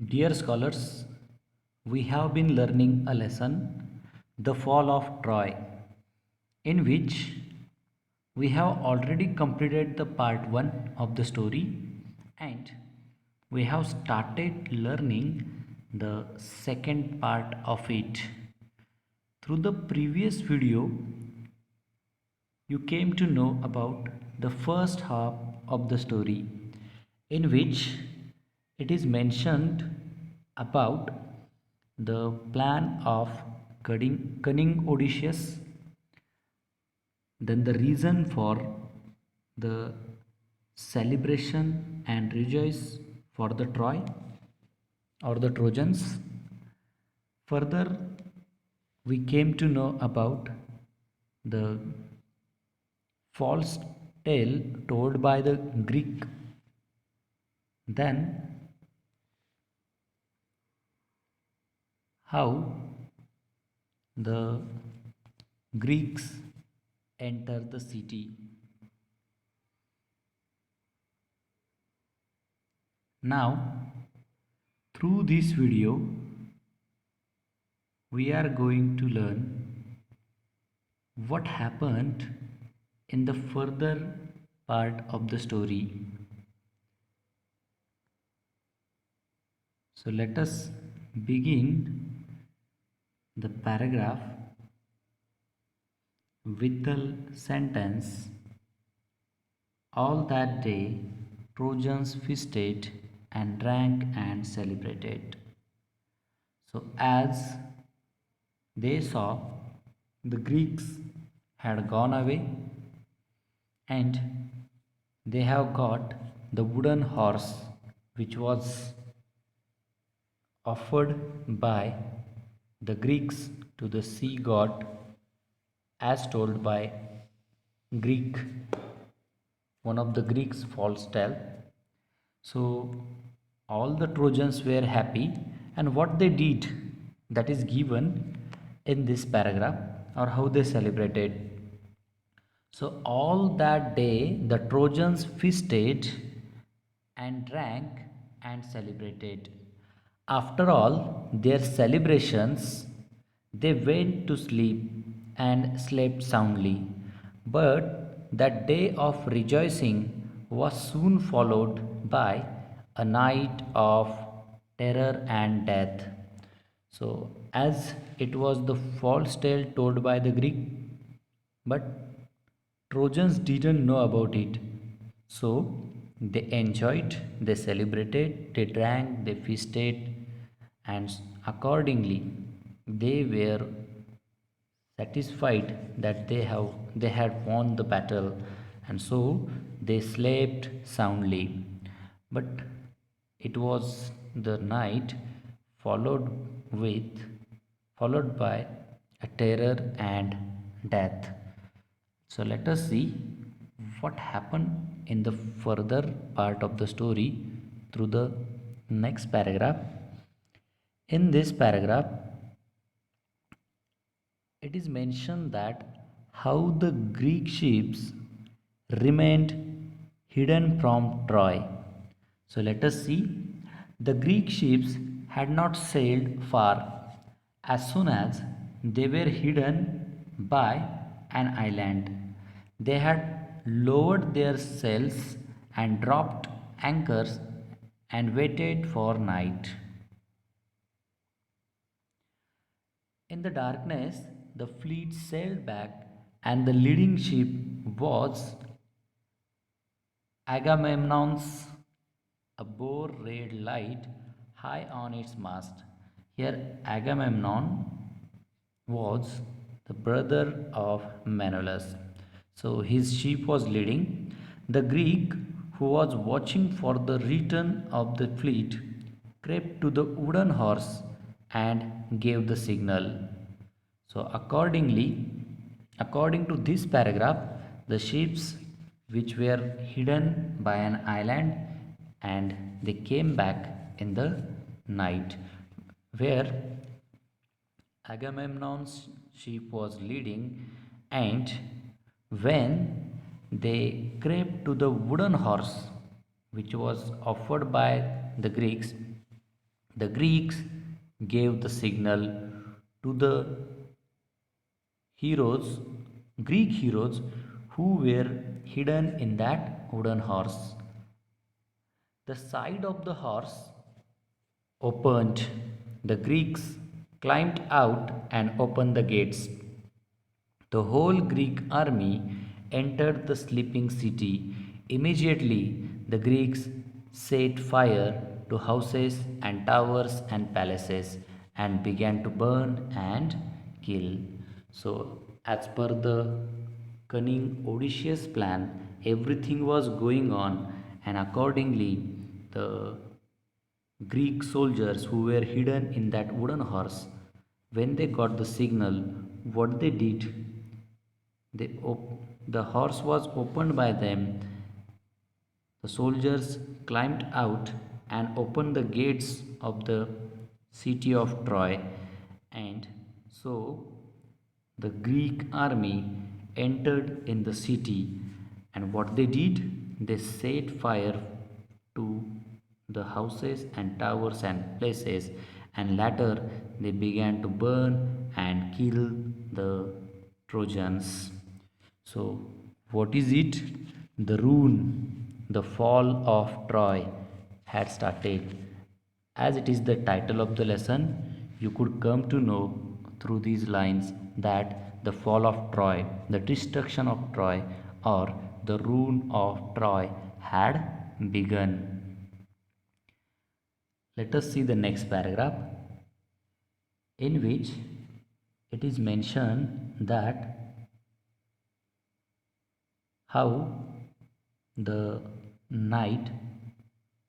Dear scholars, we have been learning a lesson, The Fall of Troy, in which we have already completed the part 1 of the story and we have started learning the second part of it. Through the previous video, you came to know about the first half of the story, in which it is mentioned about the plan of cunning Odysseus, then the reason for the celebration and rejoice for the Troy or the Trojans. Further, we came to know about the false tale told by the Greek. Then, how the Greeks enter the city. Now, through this video, we are going to learn what happened in the further part of the story. So let us begin the paragraph with the sentence, all that day Trojans feasted and drank and celebrated. So as they saw the Greeks had gone away and they have got the wooden horse which was offered by the Greeks to the sea god as told by Greek, one of the Greeks false tale. So all the Trojans were happy, and what they did, that is given in this paragraph, or how they celebrated. So all that day the Trojans feasted and drank and celebrated. After all their celebrations, they went to sleep and slept soundly. But that day of rejoicing was soon followed by a night of terror and death. So, as it was the false tale told by the Greek, but Trojans didn't know about it. So they enjoyed, they celebrated, they drank, they feasted, and accordingly they were satisfied that they had won the battle, and so they slept soundly. But it was the night followed with followed by a terror and death. So let us see what happened in the further part of the story through the next paragraph. In this paragraph, it is mentioned that how the Greek ships remained hidden from Troy. So let us see. The Greek ships had not sailed far as soon as they were hidden by an island. They had lowered their sails and dropped anchors and waited for night. In the darkness, the fleet sailed back, and the leading ship was Agamemnon's, a bow red light high on its mast. Here, Agamemnon was the brother of Menelaus. So his ship was leading. The Greek, who was watching for the return of the fleet, crept to the wooden horse and gave the signal. So according to this paragraph, the ships which were hidden by an island and they came back in the night, where Agamemnon's ship was leading, and when they crept to the wooden horse which was offered by the Greeks, The Greeks gave the signal to the heroes, Greek heroes who were hidden in that wooden horse. The side of the horse opened. The Greeks climbed out and opened the gates. The whole Greek army entered the sleeping city. Immediately, the Greeks set fire to houses and towers and palaces and began to burn and kill. So, as per the cunning Odysseus' plan, everything was going on, and accordingly, the Greek soldiers who were hidden in that wooden horse, when they got the signal, what they did, the horse was opened by them. The soldiers climbed out and opened the gates of the city of Troy, and so the Greek army entered in the city. And what they did, they set fire to the houses and towers and places, and later they began to burn and kill the Trojans. So, what is it? The ruin, the fall of Troy had started. As it is the title of the lesson, you could come to know through these lines that the fall of Troy, the destruction of Troy, or the ruin of Troy had begun. Let us see the next paragraph, in which it is mentioned that how the night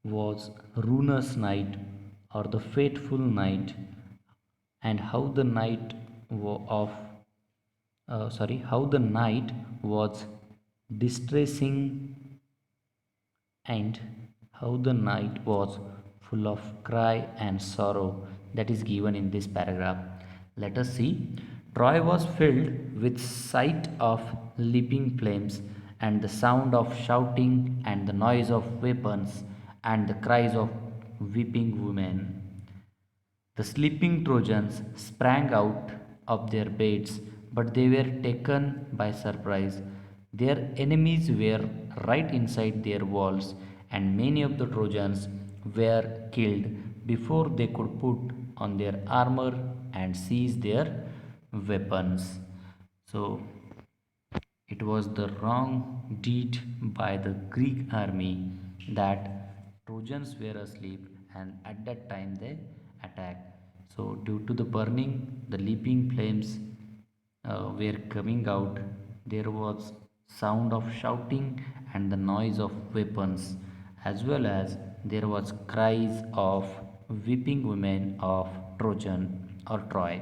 was ruinous night or the fateful night, and how the night of how the night was distressing, and how the night was full of cry and sorrow, that is given in this paragraph. Let us see. Troy was filled with sight of leaping flames, and the sound of shouting, and the noise of weapons, and the cries of weeping women. The sleeping Trojans sprang out of their beds, but they were taken by surprise. Their enemies were right inside their walls, and many of the Trojans were killed before they could put on their armor and seize their weapons. So, it was the wrong deed by the Greek army that Trojans were asleep, and at that time they attacked. So, due to the burning, the leaping flames were coming out. There was sound of shouting and the noise of weapons, as well as there was cries of weeping women of Trojan or Troy.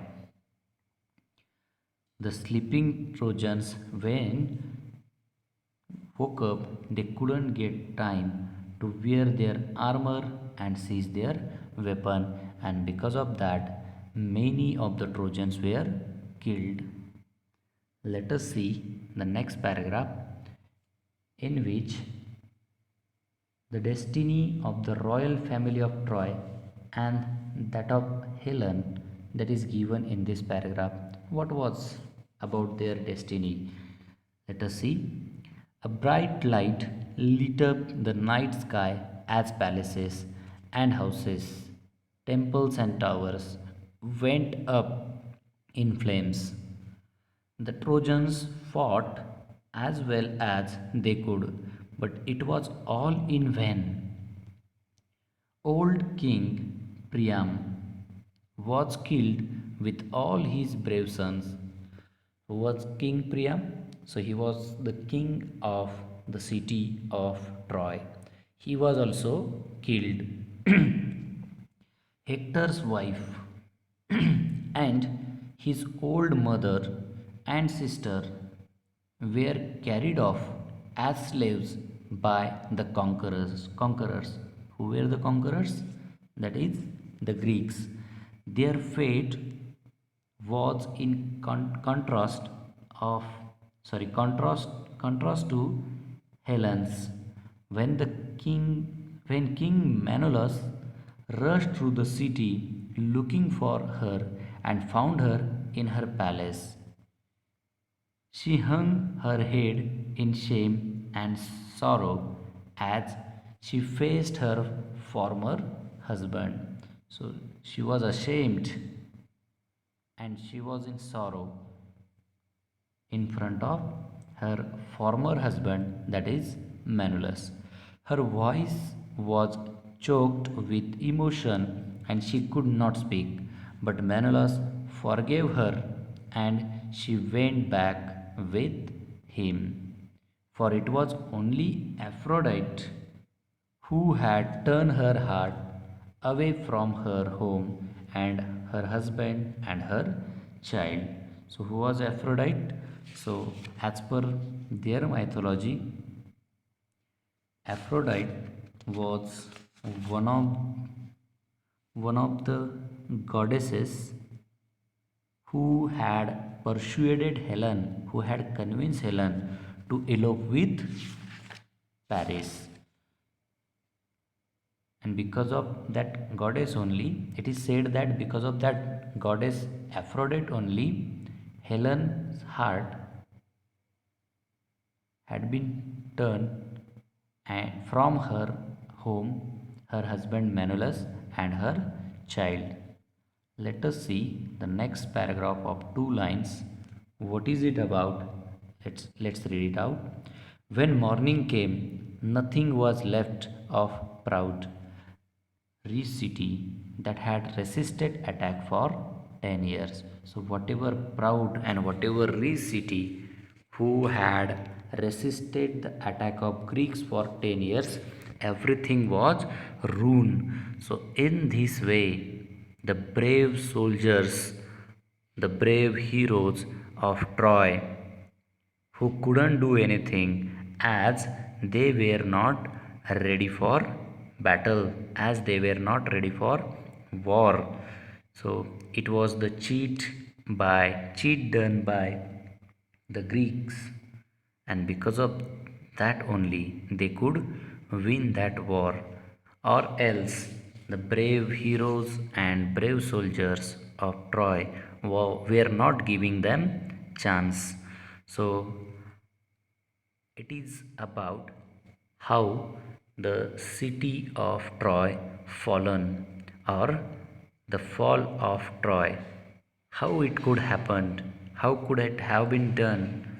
The sleeping Trojans, when woke up, they couldn't get time to wear their armor and seize their weapon, and because of that, many of the Trojans were killed. Let us see the next paragraph, in which the destiny of the royal family of Troy and that of Helen, that is given in this paragraph. What was about their destiny? Let us see. A bright light lit up the night sky as palaces and houses, temples and towers went up in flames. The Trojans fought as well as they could, but it was all in vain. Old King Priam was killed with all his brave sons. Who was King Priam? So he was the king of the city of Troy. He was also killed. Hector's wife and his old mother and sister were carried off as slaves by the conquerors. Who were the conquerors? That is the Greeks. Their fate was in of contrast to Helen's. When King Menelaus rushed through the city looking for her and found her in her palace. She hung her head in shame and sorrow as she faced her former husband. So she was ashamed and she was in sorrow in front of her former husband, that is Manulus. Her voice was choked with emotion and she could not speak, but Manulus forgave her and she went back with him. For it was only Aphrodite who had turned her heart away from her home and her husband and her child. So, who was Aphrodite? So, as per their mythology, Aphrodite was one of one of the goddesses who had persuaded Helen, who had convinced Helen to elope with Paris. And because of that goddess only, it is said that because of that goddess Aphrodite only, Helen's heart had been turned from her home, her husband Menelaus and her child. Let us see the next paragraph of two lines. What is it about? Let's read it out. When morning came, nothing was left of proud rich city that had resisted attack for 10 years. So whatever proud and whatever rich city who had resisted the attack of Greeks for 10 years, everything was ruined. So in this way, the brave soldiers, the brave heroes of Troy, who couldn't do anything as they were not ready for battle, as they were not ready for war. So it was the cheat done by the Greeks, and because of that only they could win that war, or else the brave heroes and brave soldiers of Troy were not giving them chance. So it is about how the city of Troy fallen, or the fall of Troy, how it could happen, how could it have been done,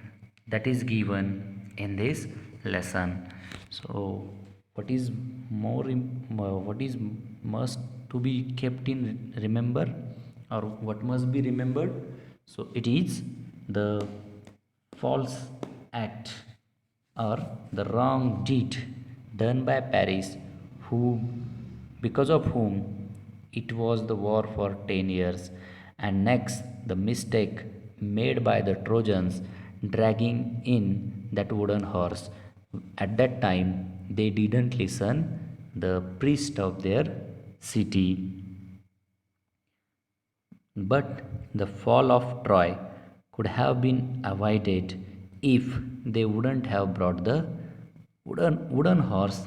that is given in this lesson. So what is what is must to be kept in remember, or what must be remembered? So it is the false act or the wrong deed done by Paris, who because of whom it was the war for 10 years, and next the mistake made by the Trojans dragging in that wooden horse. At that time they didn't listen the priest of their city. But the fall of Troy could have been avoided if they wouldn't have brought the wooden horse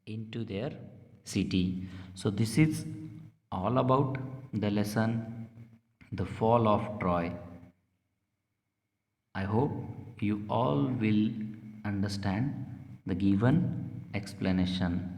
into their city. So, this is all about the lesson, the fall of Troy. I hope you all will understand the given explanation.